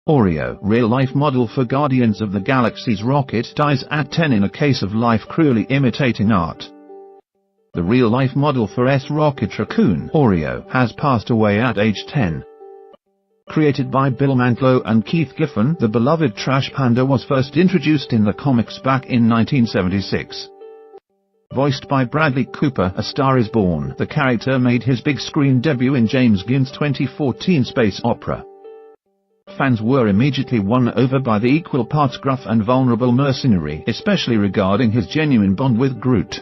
Oreo, real-life model for Guardians of the Galaxy's rocket, dies at 10 in a case of life cruelly imitating art. The real-life model for Rocket Racoon, Oreo, has passed away at age 10. Created by Bill Mantlo and Keith Giffen, the beloved trash panda was first introduced in the comics back in 1976. Voiced by Bradley Cooper, A Star Is Born, the character made his big screen debut in James Gunn's 2014 space opera. Fans were immediately won over by the equal parts gruff and vulnerable mercenary, especially regarding his genuine bond with Groot.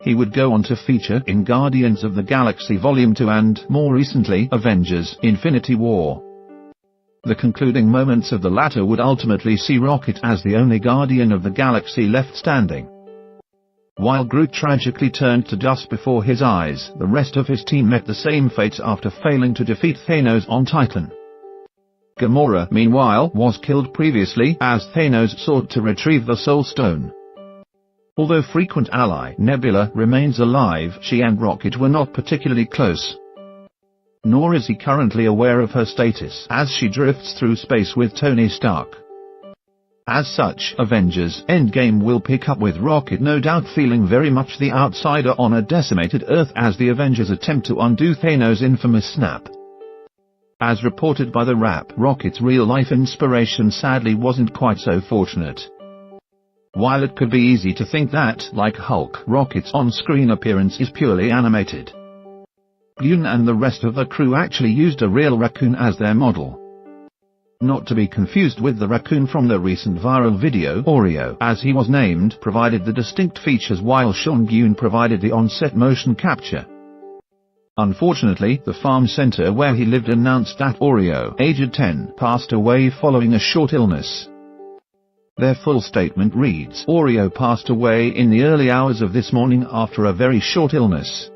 He would go on to feature in Guardians of the Galaxy Volume 2 and, more recently, Avengers: Infinity War. The concluding moments of the latter would ultimately see Rocket as the only Guardian of the Galaxy left standing. While Groot tragically turned to dust before his eyes, the rest of his team met the same fate after failing to defeat Thanos on Titan. Gamora, meanwhile, was killed previously as Thanos sought to retrieve the Soul Stone. Although frequent ally Nebula remains alive, she and Rocket were not particularly close. Nor is he currently aware of her status as she drifts through space with Tony Stark. As such, Avengers: Endgame will pick up with Rocket no doubt feeling very much the outsider on a decimated Earth as the Avengers attempt to undo Thanos' infamous snap. As reported by The Wrap, Rocket's real-life inspiration sadly wasn't quite so fortunate. While it could be easy to think that, like Hulk, Rocket's on-screen appearance is purely animated, Gunn and the rest of the crew actually used a real raccoon as their model. Not to be confused with the raccoon from the recent viral video, Oreo, as he was named, provided the distinct features while Sean Gunn provided the on-set motion capture. Unfortunately, the farm center where he lived announced that Oreo, aged 10, passed away following a short illness. Their full statement reads, "Oreo passed away in the early hours of this morning after a very short illness.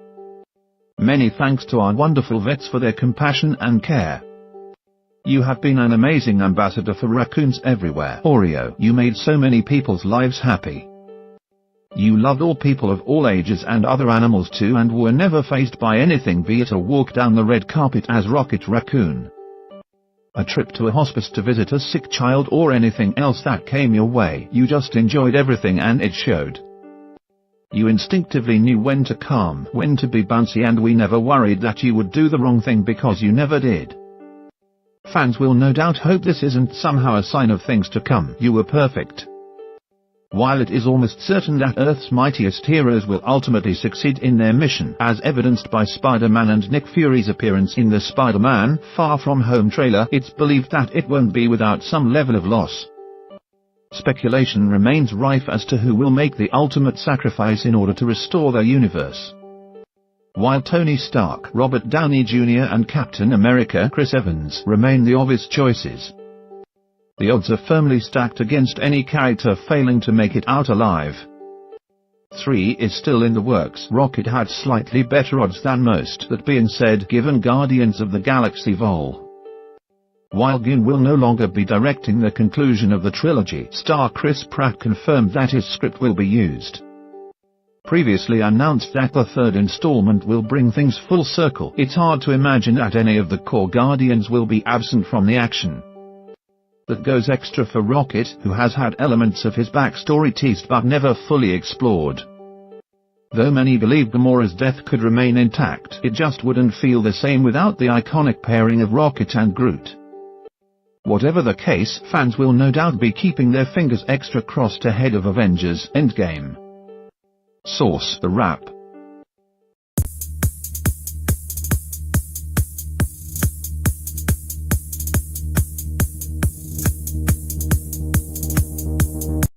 Many thanks to our wonderful vets for their compassion and care. You have been an amazing ambassador for raccoons everywhere, Oreo. You made so many people's lives happy. You loved all people of all ages and other animals too and were never fazed by anything, be it a walk down the red carpet as Rocket Racoon, a trip to a hospice to visit a sick child, or anything else that came your way. You just enjoyed everything and it showed. You instinctively knew when to calm, when to be bouncy, and we never worried that you would do the wrong thing because you never did. Fans will no doubt hope this isn't somehow a sign of things to come. You were perfect." While it is almost certain that Earth's mightiest heroes will ultimately succeed in their mission, as evidenced by Spider-Man and Nick Fury's appearance in the Spider-Man: Far From Home trailer, it's believed that it won't be without some level of loss. Speculation remains rife as to who will make the ultimate sacrifice in order to restore their universe. While Tony Stark, Robert Downey Jr. and Captain America Chris Evans remain the obvious choices, the odds are firmly stacked against any character failing to make it out alive. 3 is still in the works. Rocket had slightly better odds than most. That being said, given Guardians of the Galaxy Vol. While Gunn will no longer be directing the conclusion of the trilogy, star Chris Pratt confirmed that his script will be used. Previously announced that the third installment will bring things full circle. It's hard to imagine that any of the core Guardians will be absent from the action. That goes extra for Rocket, who has had elements of his backstory teased but never fully explored. Though many believe Gamora's death could remain intact, it just wouldn't feel the same without the iconic pairing of Rocket and Groot. Whatever the case, fans will no doubt be keeping their fingers extra crossed ahead of Avengers: Endgame. Source: The Wrap.